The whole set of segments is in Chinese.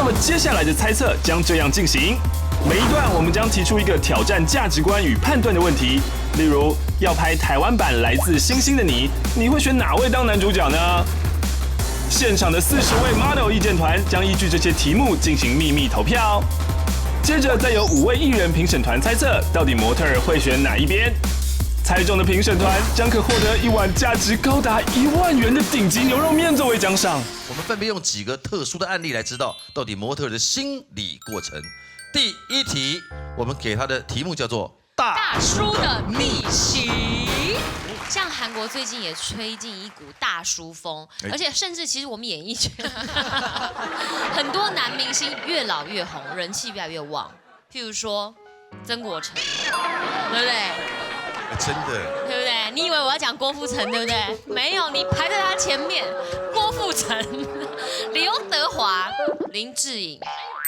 么接下来的猜测将这样进行：每一段我们将提出一个挑战价值观与判断的问题，例如要拍台湾版《来自星星的你》，你会选哪位当男主角呢？现场的40位 model 意见团将依据这些题目进行秘密投票。接着再由5位艺人评审团猜测，到底模特儿会选哪一边？猜中的评审团将可获得一碗价值高达1万元的顶级牛肉面作为奖赏。我们分别用几个特殊的案例来知道到底模特儿的心理过程。第一题，我们给他的题目叫做大叔的逆袭。像韩国最近也吹进一股大叔风，而且甚至其实我们演艺圈很多男明星越老越红，人气越来越旺。譬如说曾国城，对不对？真的，对不对？你以为我要讲郭富城，对不对？没有，你排在他前面。郭富城、刘德华、林志颖，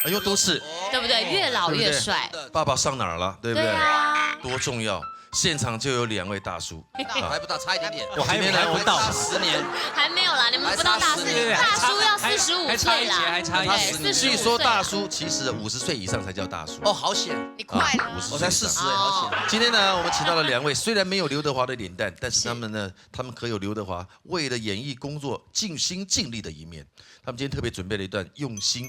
哎呦，都是，对不对？越老越帅。爸爸上哪儿了？对不对？对啊，多重要！现场就有2位大叔，还不到，差一点点。我还不到10年，还没有啦，你们不到大叔，大叔要45岁啦，还差10年。据说大叔其实50岁以上才叫大叔。哦，好险，你快了，我才40哎，好险。今天呢，我们请到了2位，虽然没有刘德华的脸蛋，但是他们可有刘德华为了演艺工作尽心尽力的一面。他们今天特别准备了一段用心、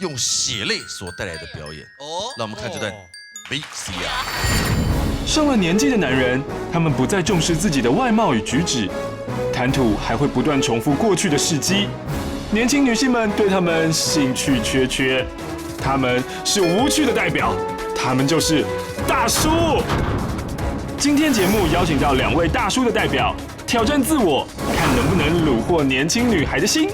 用血泪所带来的表演。哦，让我们看这段 VCR。上了年纪的男人，他们不再重视自己的外貌与举止，谈吐还会不断重复过去的事迹。年轻女性们对他们兴趣缺缺，他们是无趣的代表，他们就是大叔。今天节目邀请到2位大叔的代表，挑战自我，看能不能虏获年轻女孩的心。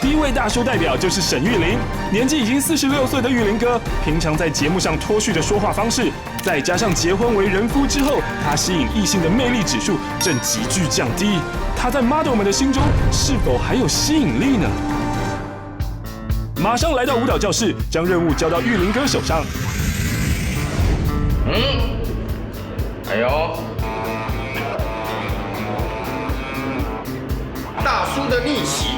第一位大叔代表就是沈玉琳，年纪已经46岁的玉琳哥，平常在节目上脱序的说话方式，再加上结婚为人夫之后，他吸引异性的魅力指数正急剧降低。他在 model 们的心中是否还有吸引力呢？马上来到舞蹈教室，将任务交到玉琳哥手上。哎呦，大叔的逆袭。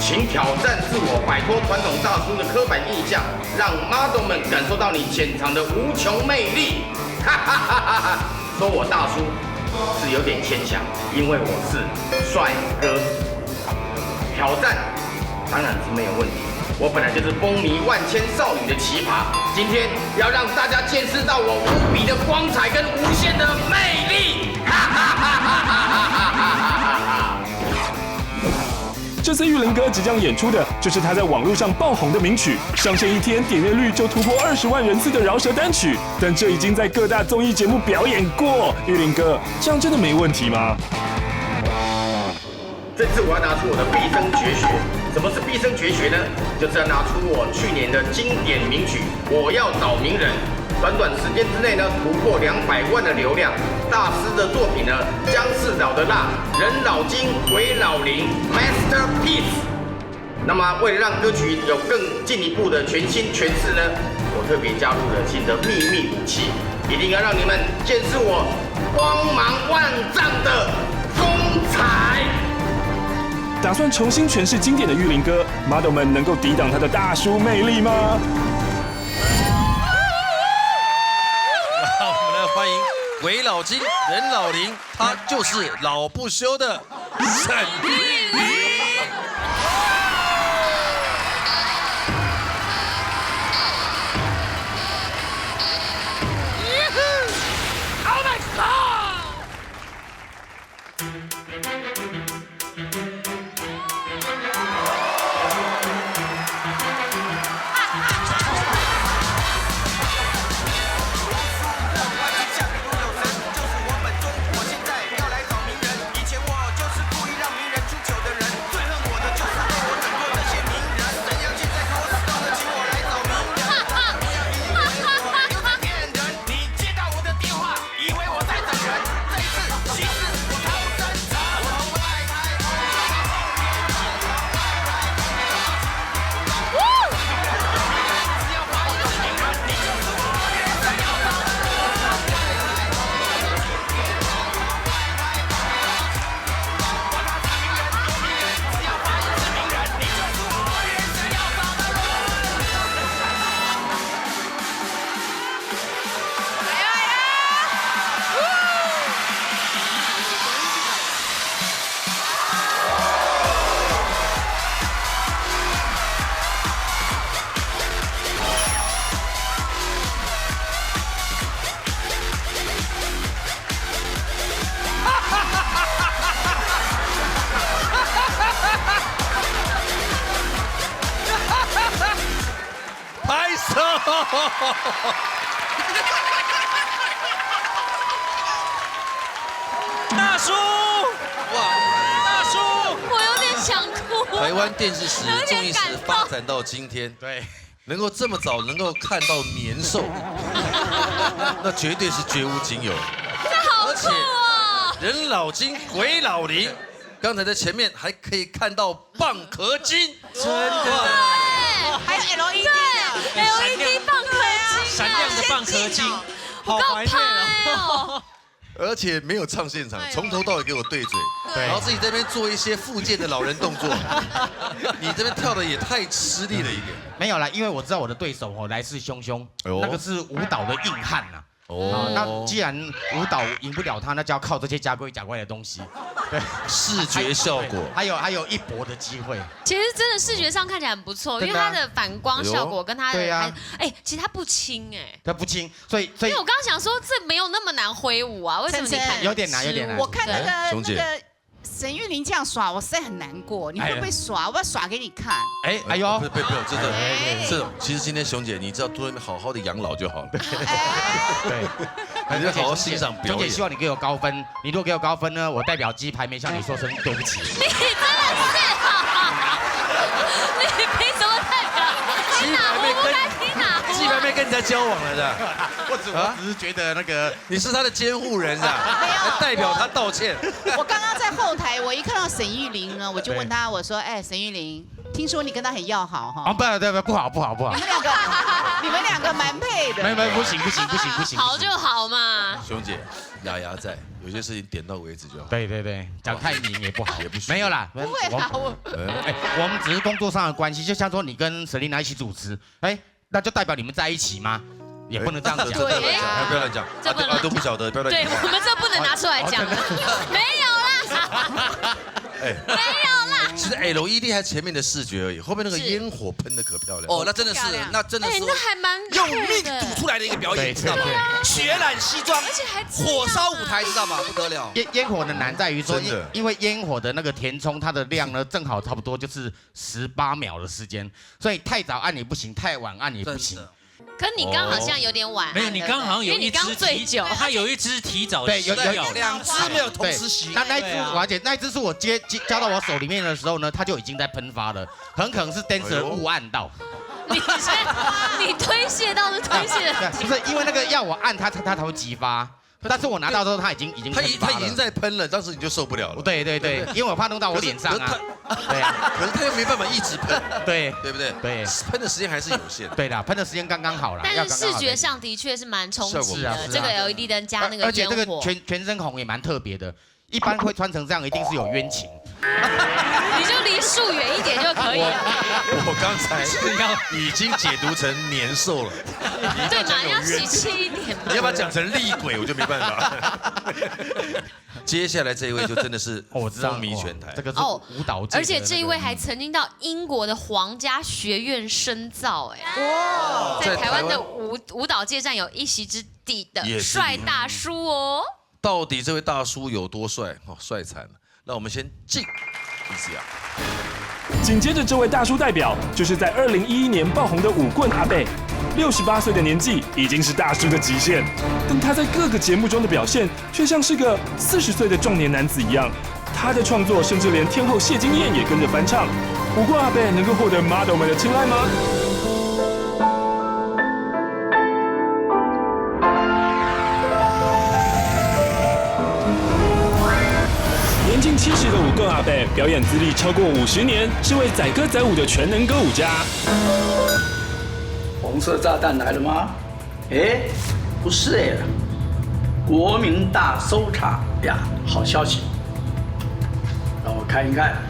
请挑战自我，摆脱传统大叔的刻板印象，让 model 们感受到你潜藏的无穷魅力。哈哈哈哈哈！说我大叔是有点牵强，因为我是帅哥。挑战当然是没有问题，我本来就是风靡万千少女的奇葩，今天要让大家见识到我无比的光彩跟无限的魅力。哈哈哈哈哈哈哈哈哈哈！这次玉琳哥即将演出的就是他在网络上爆红的名曲，上线1天点阅率就突破20万人次的饶舌单曲，但这已经在各大综艺节目表演过。玉琳哥，这样真的没问题吗？这次我要拿出我的毕生绝学。什么是毕生绝学呢？就是要拿出我去年的经典名曲《我要找名人》。短短时间之内呢，突破200万的流量。大师的作品呢，姜是老的辣，人老精，鬼老灵 ，masterpiece。那么，为了让歌曲有更进一步的全新诠释呢，我特别加入了新的秘密武器，一定要让你们见识我光芒万丈的风采。打算重新诠释经典的玉琳哥 ，model 们能够抵挡他的大叔魅力吗？让我们来欢迎鬼老精，人老灵，他就是老不休的沈玉琳。Oh my god！ 我现在要来找名人，以前我就是故意让名人出糗的人。大叔，哇，大叔，我有点想哭。台湾电视史、有点综艺史发展到今天，对，能够这么早能够看到年兽，那绝对是绝无仅有。这好酷哦！人老精，鬼老灵。刚才在前面还可以看到蚌壳金，真的，对，还有 LED 对 LED 蚌壳金，闪亮的蚌壳金，好怀念哦。而且没有唱现场，从头到尾给我对嘴，对然后自己在那边做一些附件的老人动作，你这边跳的也太吃力了一点。没有啦，因为我知道我的对手来势汹汹，那个是舞蹈的硬汉呐。那既然舞蹈赢不了他，那就要靠这些假鬼假怪的东西，对，视觉效果，还有一搏的机会。其实真的视觉上看起来很不错，因为它的反光效果跟它的其实它不轻它不轻，所以因为我刚刚想说这没有那么难挥舞啊，为什么你看有点难？我看那个沈玉琳这样耍，我实在很难过。你会不会耍？我要耍给你看。哎呦，不，这种其实今天熊姐，你只要多那边好好的养老就好了。对，你就好好欣赏表演。熊姐希望你给我高分，你如果给我高分呢，我代表鸡排妹向你说声对不起。你真的是，你凭什么代表？鸡排妹跟鸡排妹跟人家交往了的，我只是觉得那个你是他的监护人啊，还代表他道歉。我刚刚在后台，我一看到沈玉琳呢，我就问他，我说：“哎，沈玉琳，听说你跟他很要好哈？”哦，不好。你们两个蛮配的。没，不行。好就好嘛。熊姐，雅雅在，有些事情点到为止就好。对，讲太明也不好，也不行。没有啦，不会啦，我们只是工作上的关系，就像说你跟Selina一起主持，那就代表你们在一起吗？也不能这样讲。对呀，不要乱讲，都不晓得，不要乱讲。对我们这不能拿出来讲的，没有啦。没有啦。其实 LED 还前面的视觉而已，后面那个烟火喷的可漂亮。哦，那真的是，那真的是，那还蛮用命赌出来的一个表演，知道吗？血染西装，而且还火烧舞台，知道吗？不得了。烟火的难在于说，因为烟火的那个填充，它的量呢正好差不多就是18秒的时间，所以太早按也不行，太晚按也不行。可你刚好像有点晚，没有，你刚好像有一只醉酒，他有一只提早对，有2只没有同时洗。那一只我姐，那一只是我交到我手里面的时候呢，它就已经在喷发了，很可能是 dancer 误按到。你推卸到是推卸的，不是因为那个要我按它才会激发。但是我拿到之后，它已经它已经在喷了，当时你就受不了了。对，因为我怕弄到我脸上啊。对啊，可是它又没办法一直喷，对不对？对，喷的时间还是有限。对啦，喷的时间刚刚好啦。但是视觉上的确是蛮冲击的，这个 LED 灯加那个烟火，而且这个全身红也蛮特别的。一般会穿成这样，一定是有冤情。你就离树远一点就可以了。我刚才已经解读成年兽了，对嘛？要喜气一点嘛。你要把它讲成厉鬼，我就没办法。接下来这一位就真的是风靡全台，这个是舞蹈界，而且这一位还曾经到英国的皇家学院深造，哇，在台湾的舞蹈界占有一席之地的帅大叔哦。到底这位大叔有多帅？帅惨了！那我们先进 VCR。紧接着，这位大叔代表就是在2011年爆红的舞棍阿贝，68岁的年纪已经是大叔的极限，但他在各个节目中的表现却像是个40岁的壮年男子一样。他的创作甚至连天后谢金燕也跟着翻唱。舞棍阿贝能够获得 model 们的青睐吗？年近70的舞棍阿贝，表演资历超过50年，是位载歌载舞的全能歌舞家。红色炸弹来了吗？哎，不是哎，国民大搜查呀，好消息，让我看一看。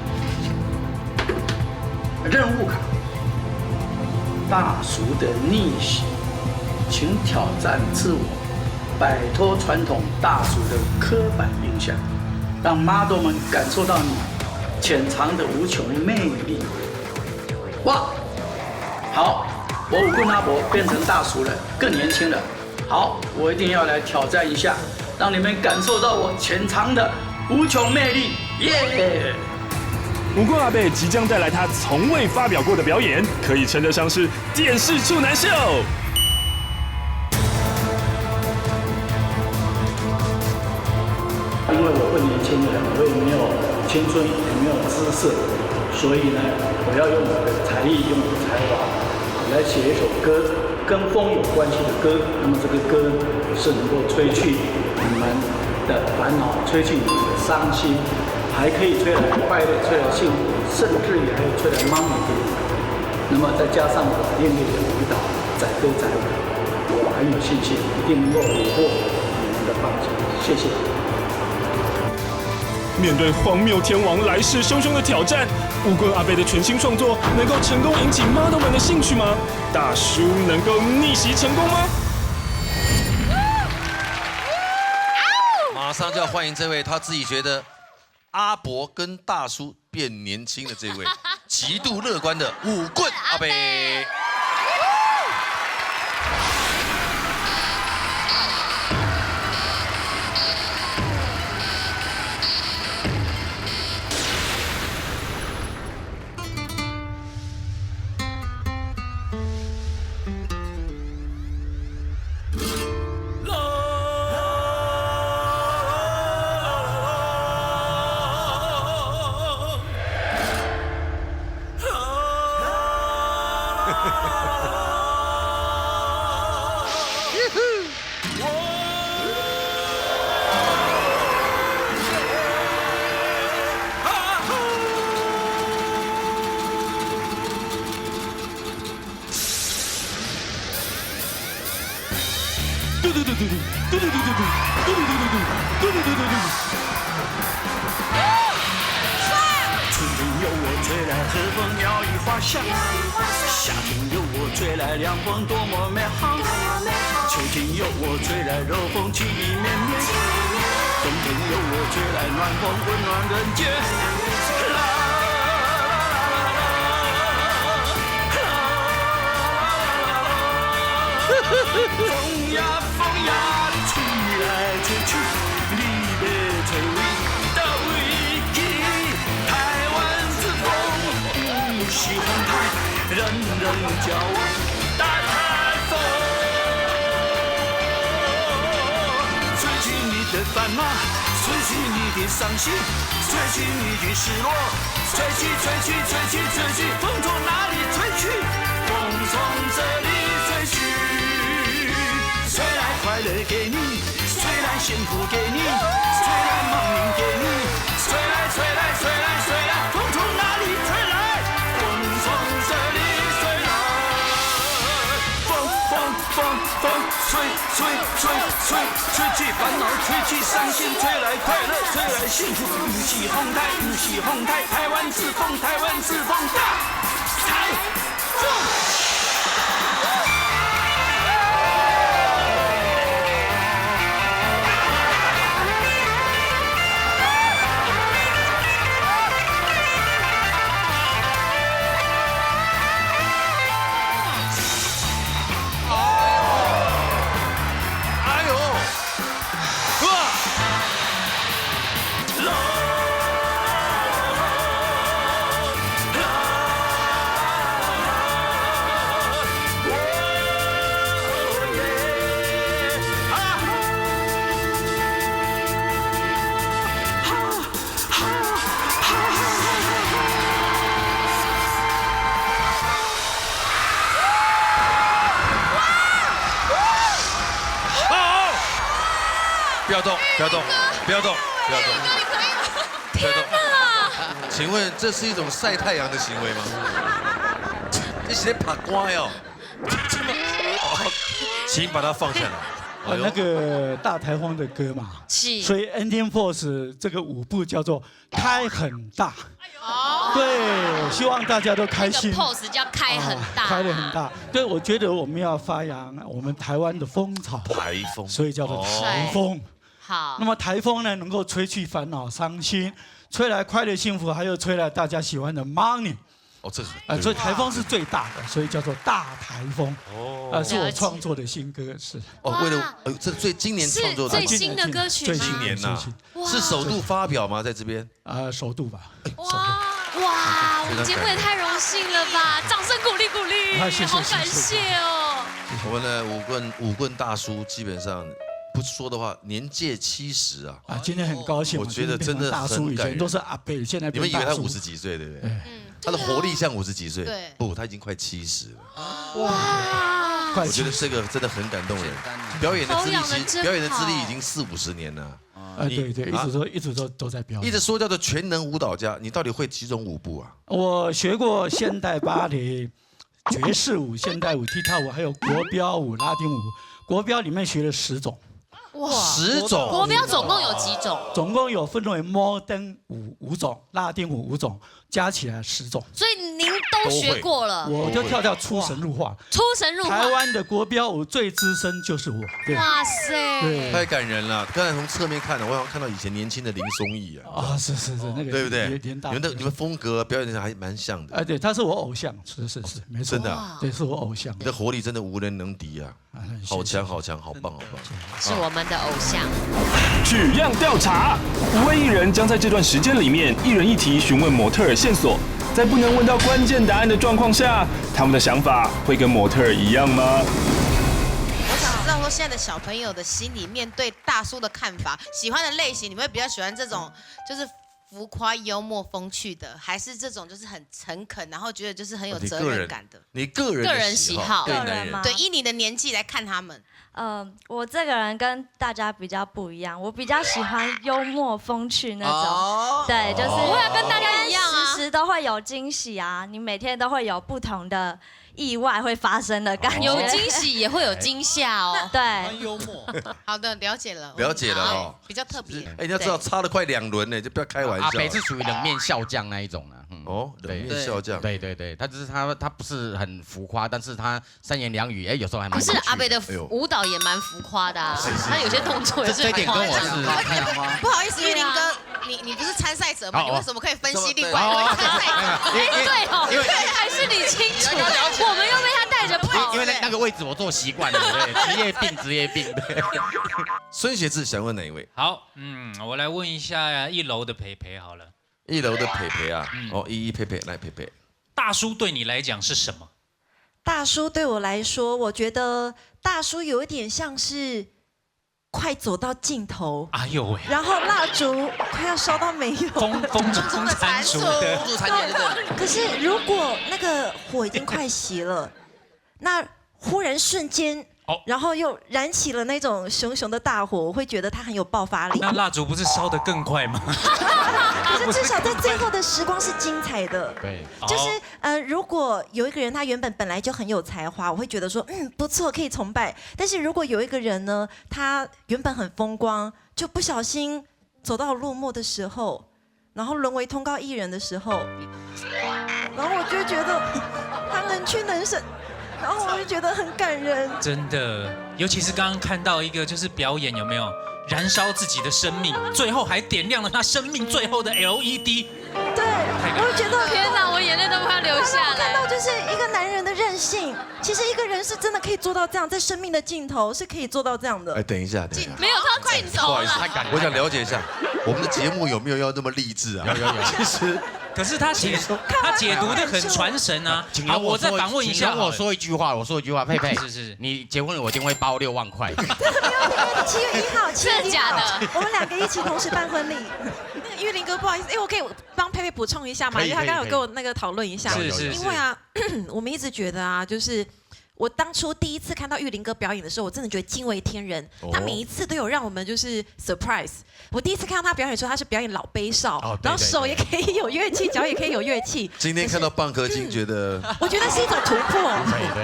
任务卡，大叔的逆袭，请挑战自我，摆脱传统大叔的刻板印象。让 model 们感受到你潜藏的无穷魅力。哇，好，我舞棍阿伯变成大叔了，更年轻了。好，我一定要来挑战一下，让你们感受到我潜藏的无穷魅力。耶！舞棍阿贝即将带来他从未发表过的表演，可以称得上是电视处男秀。因为我不年轻了，我也没有青春，也没有姿色，所以呢，我要用我的才艺，用我的才华，来写一首歌，跟风有关系的歌。那么这个歌是能够吹去你们的烦恼，吹去你们的伤心，还可以吹来快乐，吹来幸福，甚至于还有吹来money给你们。那么再加上我练练的舞蹈，载歌载舞，我很有信心，一定能够虏获你们的芳心。谢谢。面对荒谬天王来势汹汹的挑战，乌龟阿贝的全新创作能够成功引起 model 们的兴趣吗？大叔能够逆袭成功吗？马上就要欢迎这位他自己觉得阿伯跟大叔变年轻的这位极度乐观的舞棍阿贝。春天由我吹来，和风鸟语花香；夏天由我吹来，凉风多么美好；秋天由我吹来，柔风情意绵绵；冬天由我吹来，暖风温暖人间。风呀风呀，吹来吹去，你要吹位到位去？台湾之风不是风台，人人叫我大台风。吹去你的烦恼，吹去你的伤心，吹去你的失落，吹去吹去吹去吹去，风从哪里吹去？风从这里吹去。吹来快乐给你，吹来幸福给你，吹来梦灵给你，吹来吹来吹来吹来，风从哪里吹来？风从这里吹来。风风风风，吹吹吹吹，吹去烦恼，吹去伤心，吹来快乐，吹来幸福。不是风台，不是风台，台湾之风，台湾之风，大台风。不要动，不要动，不要动，不要动，不要动！请问这是一种晒太阳的行为吗？你是在爬瓜哟？请把它放下来。那个大台风的歌嘛，是，所以 Ending Force 这个舞步叫做开很大。对，希望大家都开心。这个 pose 叫开很大，开得很大。对，我觉得我们要发扬我们台湾的风潮，台风，所以叫做台风。好，那么台风呢，能够吹去烦恼、伤心，吹来快乐、幸福，还有吹来大家喜欢的 money。哦，这个所以台风是最大的，所以叫做大台风。哦，是我创作的新歌，是。哦，为了这今年创作的最新的歌曲，最今年呐，是首度发表吗？在这边？首度吧。哇，我们节目也太荣幸了吧！掌声鼓励鼓励，好感谢哦。我们的舞棍大叔基本上不说的话，年届70啊。今天很高兴，我觉得真的大叔，以前都是阿伯，现在你们以为他50几岁，对不对？他的活力像50几岁，对，不，他已经快70了。哇，我觉得这个真的很感动人。表演的资历已经40-50年了。对，一直都在表演。一直说叫做全能舞蹈家，你到底会几种舞步啊？我学过现代芭蕾、爵士舞、现代舞、踢踏舞，还有国标舞、拉丁舞。国标里面学了10种。哇，10种。国标总共有几种？总共有分为摩登舞5种，拉丁舞5种，加起来10种。所以您都学过了。我就跳出神入化。出神入化。台湾的国标舞最资深就是我。哇塞！对，太感人了。刚才从侧面看了，我好像看到以前年轻的林松义啊。是那个对不对？你们风格表演上还蛮像的。对，他是我偶像，是，没错。真的。对，是我偶像。你的活力真的无人能敌啊！好强，好棒！是我们的偶像。取样调查，5位艺人将在这段时间里面，一人一题询问模特儿线索。在不能问到关键答案的状况下，他们的想法会跟模特儿一样吗？我想知道说现在的小朋友的心里面对大叔的看法，喜欢的类型，你们会比较喜欢这种就是浮夸、幽默、风趣的，还是这种就是很诚恳，然后觉得就是很有责任感的？你个人喜好，对男人对，依你的年纪来看他们。我这个人跟大家比较不一样，我比较喜欢幽默风趣那种，对，就是我要跟大家一样啊，时都会有惊喜啊，你每天都会有不同的意外会发生的感觉，有惊喜也会有惊吓哦，对，很幽默。好的，了解了哦，比较特别。你要知道差了快2轮呢，就不要开玩笑。阿北是属于冷面笑匠那一种啊。冷面笑匠。对，他只是他不是很浮夸，但是他3言2语，有时候还蛮。可是阿北的舞蹈也蛮浮夸的，他有些动作也是很夸张。不好意思，玉林哥，你不是参赛者吗？你为什么可以分析另外一位参赛者？对哦，因为还是你清楚，我们又被他带着跑。因为那个位置我坐习惯了，对，职业病。孙协志想问哪一位？好，我来问一下1楼的培培好了。1楼的培培啊，依依培培来培培。大叔对你来讲是什么？大叔对我来说，我觉得大叔有一点像是快走到尽头，哎呦喂，然后蜡烛快要烧到没有，风中的残烛的。可是如果那个火已经快熄了，那忽然瞬间。然后又燃起了那种熊熊的大火，我会觉得它很有爆发力。那蜡烛不是烧得更快吗？可是至少在最后的时光是精彩的。对，就是如果有一个人他本来就很有才华，我会觉得说不错，可以崇拜。但是如果有一个人呢，他原本很风光，就不小心走到落寞的时候，然后沦为通告艺人的时候，然后我就觉得他能屈能伸。然后我就觉得很感人，真的，尤其是刚刚看到一个就是表演有没有燃烧自己的生命，最后还点亮了他生命最后的 LED。对，我就觉得天哪，我眼泪都快流下来。看到就是一个男人的韧性，其实一个人是真的可以做到这样，在生命的尽头是可以做到这样的。等一下，没有到尽头。不好意思，我想了解一下，我们的节目有没有要这么励志啊？有。其实。可是他解读的很传神啊！好，我再反问一下，我说一句话，佩佩，是，你结婚了，我一定会包6万块。7月1號，真的假的？我们2个一起同时办婚礼。那个玉林哥，不好意思，我可以帮佩佩补充一下吗？因为他刚刚有跟我那个讨论一下。是。因为啊，我们一直觉得啊，就是我当初第一次看到玉林哥表演的时候，我真的觉得惊为天人。他每一次都有让我们就是 surprise。我第一次看到他表演的时候，他是表演老杯少，然后手也可以有乐器，脚也可以有乐器。今天看到蚌壳精，觉得我觉得是一种突破，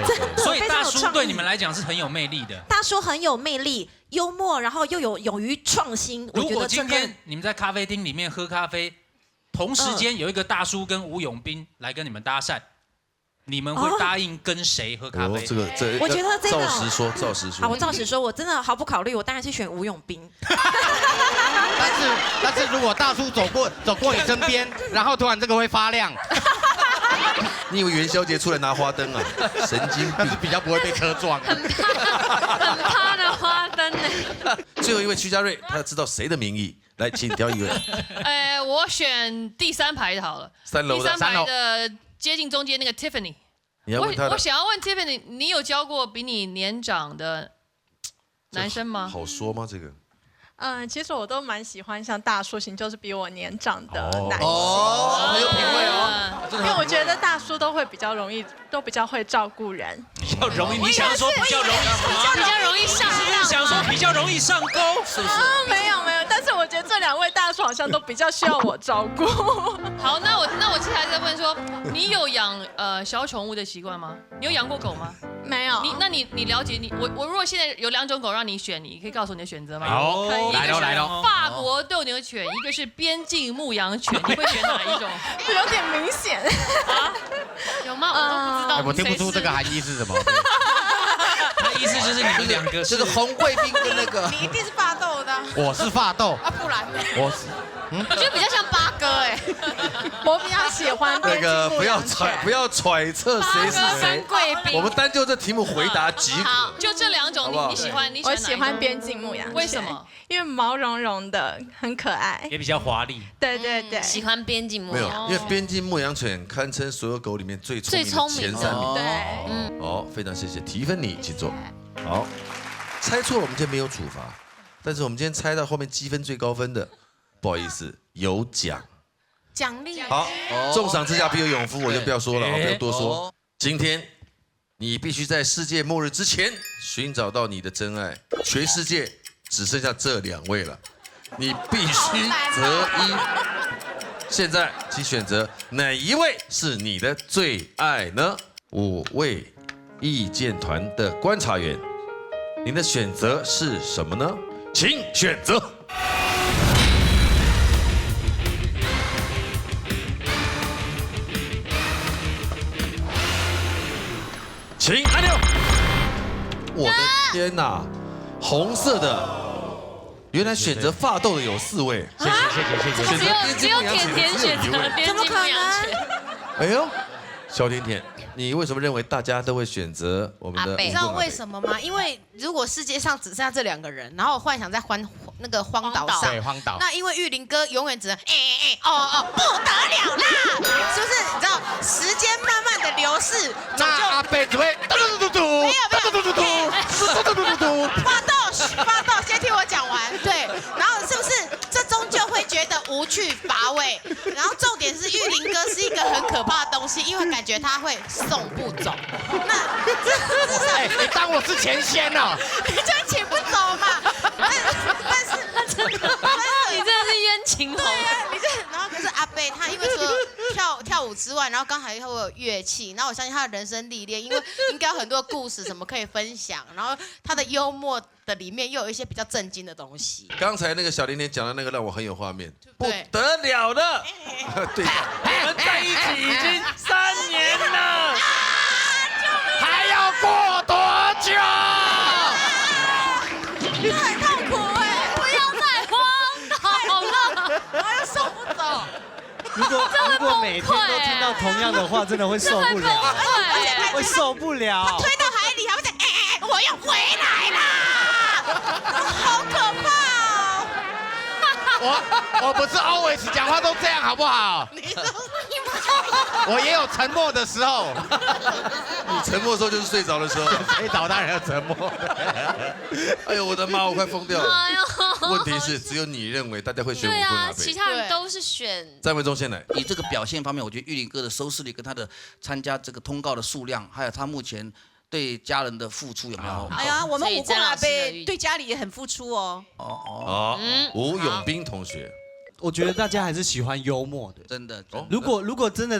真的。所以大叔对你们来讲是很有魅力的。大叔很有魅力，幽默，然后又有勇于创新。如果今天你们在咖啡厅里面喝咖啡，同时间有一个大叔跟吴永斌来跟你们搭讪。你们会答应跟谁喝咖啡？我觉得这个照实说。好，我照实说，我真的毫不考虑，我当然是选吴永斌。但是如果大叔走过你身边，然后突然这个会发亮，你以为元宵节出来拿花灯啊？神经病！但是比较不会被车撞。很怕的花灯呢。最后一位屈家瑞，他知道谁的名义？来，请挑一位。我选第3排的好了。3楼的。第3排的。接近中间那个 Tiffany， 我想要问 Tiffany， 你有教过比你年长的男生吗？好说吗？这个？其实我都蛮喜欢像大叔型，就是比我年长的男性。很有品味哦。因为我觉得大叔都会比较容易，都比较会照顾人。比较容易，你想要说比较容易什么？比较容易上当。是不是想说比较容易上钩？是不是？没有，但是我觉得这2位大叔好像都比较需要我照顾。好，那我接下来再问说，你有养小宠物的习惯吗？你有养过狗吗？没有。你了解我如果现在有2种狗让你选，你可以告诉我你的选择吗？好，可以。来喽。法国斗牛犬，一个是边境牧羊犬，你会选哪一种？有点明显啊？有吗？我都不知道。我听不出这个含义是什么。他意思就是你们2个就是红贵宾跟那个。你一定是法斗的。我是法斗。不然呢？我是。我觉得比较像八哥哎。我比较喜欢那个不要揣测谁是谁。贵宾。我们单就这题目回答即可。好，就这2种，你喜欢？我喜欢边境牧羊犬。为什么？因为毛茸茸的，很可爱，也比较华丽。对。喜欢边境牧羊。没有，因为边境牧羊犬堪称所有狗里面最聪明的前3名。对。好，非常谢谢提芬妮，请坐。好，猜错了我们今天没有处罚，但是我们今天猜到后面积分最高分的，不好意思，有奖。奖励。好，重赏之下必有勇夫，我就不要说了，不要多说。今天你必须在世界末日之前寻找到你的真爱，全世界只剩下这2位了，你必须择一。现在请选择哪一位是你的最爱呢？5位意见团的观察员，您的选择是什么呢？请选择。请按钮。我的天哪，红色的，原来选择法斗的有4位。谢谢。只有甜甜选择边境牧羊犬。哎呦，小甜甜，你为什么认为大家都会选择我们的？你知道为什么吗？因为如果世界上只剩下这2个人，然后幻想在那个荒岛上，对，荒岛。那因为玉林哥永远只能不得了啦，是不是？你知道时间慢慢的流逝，那阿贝只会没有，发豆，先听我讲完。对，然后是不是这终究会觉得无趣乏味？然后重点是玉林哥是一个很可怕的东西，因为感觉他会送不走。那至少你当我是前仙哦？你就请不走嘛。但是你真的是冤情红。对啊，然后可是阿贝他因为说跳舞之外，然后刚才会有乐器，然后我相信他的人生历练，因为应该有很多故事什么可以分享，然后他的幽默的里面又有一些比较震惊的东西。刚才那个小甜甜讲的那个让我很有画面，不对得了的。对，我们在一起已经3年了，还要过多久？这很痛苦哎，不要再荒岛了，然后又送不走。如果每天都听到同样的话，真的会受不了，会受不了。推到海里还会讲我要回来啦，好可怕哦！我不是 always 讲话都这样好不好？我也有沉默的时候。你沉默的时候就是睡着的时候。睡着当然要沉默。哎呦我的妈，我快疯掉了。问题是只有你认为大家会选5分阿贝，其他人都是选。詹维忠先来。以这个表现方面，我觉得玉林哥的收视率跟他的参加这个通告的数量，还有他目前对家人的付出有没有？哎呀，我们武功阿贝对家里也很付出哦。好，吴永斌同学。我觉得大家还是喜欢幽默的，真的。如果真的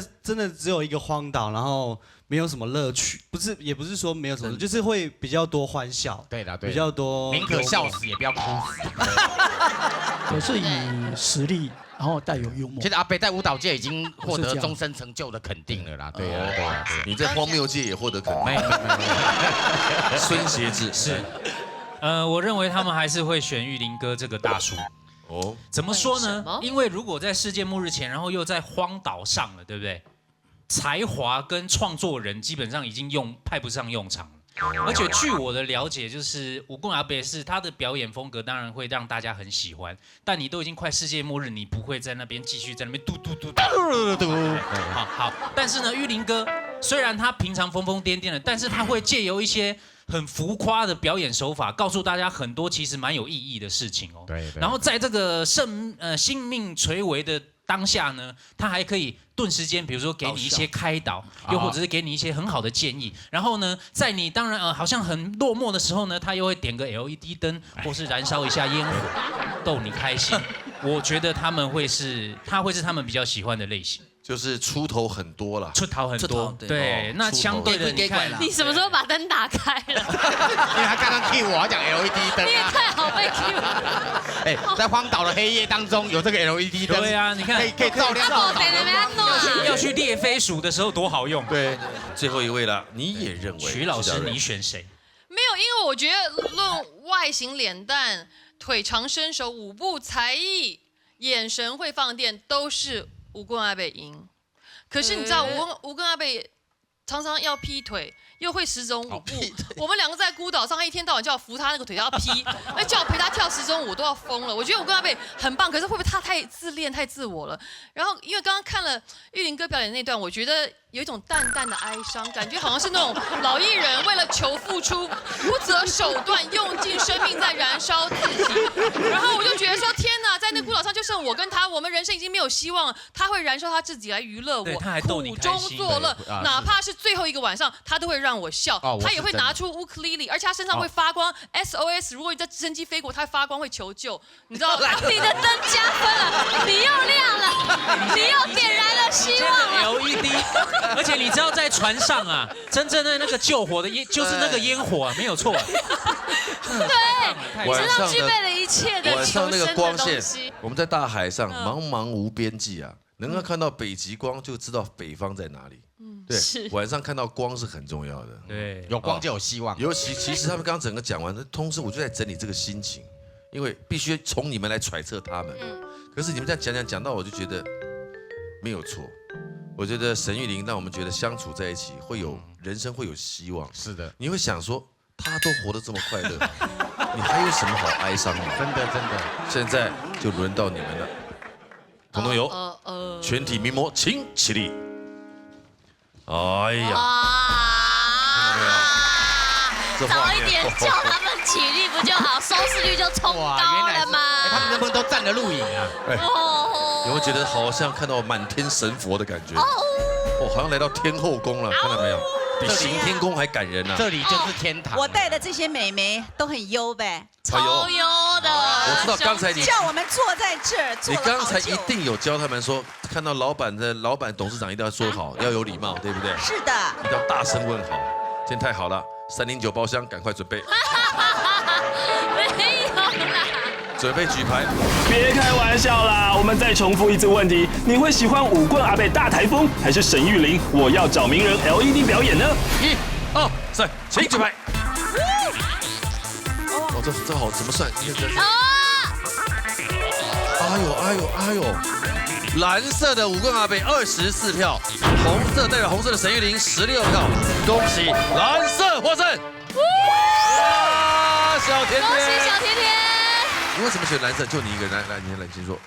只有一个荒岛，然后没有什么乐趣，也不是说没有什么，就是会比较多欢笑。对的，比较多。宁可笑死也不要哭死。我是以实力，然后带有幽默。其实阿贝在舞蹈界已经获得终身成就的肯定了啦。对啊，你在荒谬界也获得肯定。没有。孙协志是，我认为他们还是会选玉林哥这个大叔。哦，怎么说呢？因为如果在世界末日前，然后又在荒岛上了，对不对？才华跟创作人基本上已经派不上用场了。而且据我的了解，就是武功阿贝是他的表演风格，当然会让大家很喜欢。但你都已经快世界末日，你不会在那边继续在那边嘟。好，但是呢，玉林哥虽然他平常疯疯癫癫的，但是他会借由一些很浮夸的表演手法，告诉大家很多其实蛮有意义的事情哦。对。然后在这个性命垂危的当下呢，他还可以顿时间，比如说给你一些开导，又或者是给你一些很好的建议。然后呢，在你当然好像很落寞的时候呢，他又会点个 LED 灯，或是燃烧一下烟火，逗你开心。我觉得他会是他们比较喜欢的类型。就是出头很多啦，出头很多，对，那相对的你看，你什么时候把灯打开了？因为他刚刚 cue 我，讲 LED 灯，你也太好被 cue 了。哎，在荒岛的黑夜当中有这个 LED 灯，对啊，你看可以照亮岛。要去猎飞鼠的时候多好用。对，最后一位了，你也认为？徐老师，你选谁？没有，因为我觉得论外形、脸蛋、腿长身手、舞步才艺、眼神会放电，都是吴棍阿贝赢。可是你知道，吴棍阿贝常常要劈腿，又会10种舞步。我们2个在孤岛上，他一天到晚叫我扶他那个腿，要劈，叫我陪他跳10种舞，都要疯了。我觉得吴棍阿贝很棒，可是会不会他太自恋、太自我了？然后因为刚刚看了玉林哥表演那段，我觉得有一种淡淡的哀伤，感觉好像是那种老艺人为了求付出，不择手段，用尽生命在燃烧自己。然后我就觉得说，天哪，在那孤岛上就剩我跟他，我们人生已经没有希望了。他会燃烧他自己来娱乐我，他还逗你苦中作乐，哪怕是最后一个晚上，他都会让我笑。他也会拿出乌克丽丽，而且他身上会发光 SOS。如果你在直升机飞过，他会发光，会求救。你知道，你的灯加分了，你又亮了，你又点燃了希望了。LED， 而且你知道在船上啊，真正的那个救火的就是那个烟火，没有错。对，你身上具备了一切的晚上那个光线，西我们在大海上茫茫无边际啊，能够看到北极光，就知道北方在哪里。对，晚上看到光是很重要的。对，有光就有希望。尤其实他们刚整个讲完，同时我就在整理这个心情，因为必须从你们来揣测他们。可是你们这样讲到，我就觉得没有错。我觉得沈玉琳让我们觉得相处在一起人生会有希望。是的，你会想说他都活得这么快乐，你还有什么好哀伤的？真的。现在就轮到你们了，统统有全体名模请起立。哎呀，早一点叫他们起立不就好，收视率就冲高了吗？他们能不能都站着录影啊？有没有觉得好像看到满天神佛的感觉？哦，好像来到天后宫了，看到没有？比行天宫还感人啊！这里就是天堂。我带的这些美眉都很优呗，超优的。我知道刚才你叫我们坐在这儿，你刚才一定有教他们说，看到老板董事长一定要说好，要有礼貌，对不对？是的，一定要大声问好。今天太好了，309包厢，赶快准备。没有啦。准备举牌，别开玩笑啦！我们再重复一次问题：你会喜欢舞棍阿贝大台风，还是沈玉琳我要找名人 LED 表演呢？1、2、3，请举牌。哦，这好怎么算？你看这。哎呦！蓝色的舞棍阿贝24票，红色代表红色的沈玉琳16票，恭喜蓝色获胜！哇，小甜甜，恭喜小甜甜！你为什么选蓝色？就你一个人，来，请说。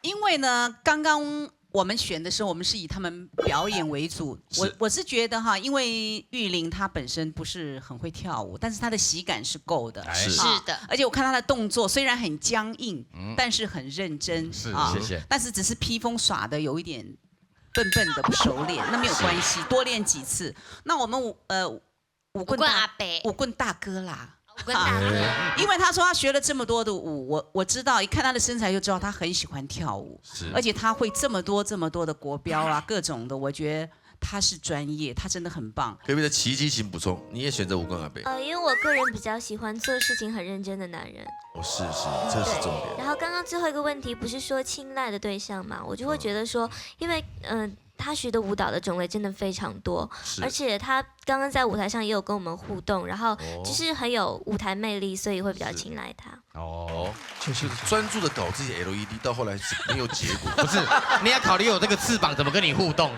因为呢，刚刚我们选的时候，我们是以他们表演为主。我是觉得哈，因为玉琳她本身不是很会跳舞，但是她的喜感是够的。是的。而且我看她的动作虽然很僵硬，但是很认真。是，谢谢。但是只是披风耍的有一点笨的不熟练，那没有关系，多练几次。那我们舞棍大哥啦。因为他说他学了这么多的舞，我知道，一看他的身材就知道他很喜欢跳舞，而且他会这么多的国标啊，各种的，我觉得他是专业，他真的很棒。隔壁的奇迹请补充，你也选择舞棍阿贝？因为我个人比较喜欢做事情很认真的男人。哦，是，这是重点。然后刚刚最后一个问题不是说青睐的对象嘛，我就会觉得说，因为他学的舞蹈的种类真的非常多，而且他刚刚在舞台上也有跟我们互动，然后就是很有舞台魅力，所以会比较青睐他。就是专注的搞这些 LED， 到后来是没有结果。不是，你要考虑有这个翅膀怎么跟你互动。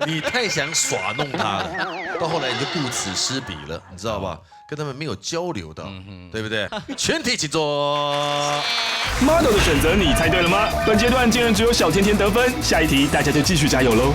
你太想耍弄他了，到后来你就顾此失彼了，你知道吧？跟他们没有交流到，对不对？全体请坐。model 的选择你猜对了吗？本阶段竟然只有小甜甜得分，下一题大家就继续加油喽。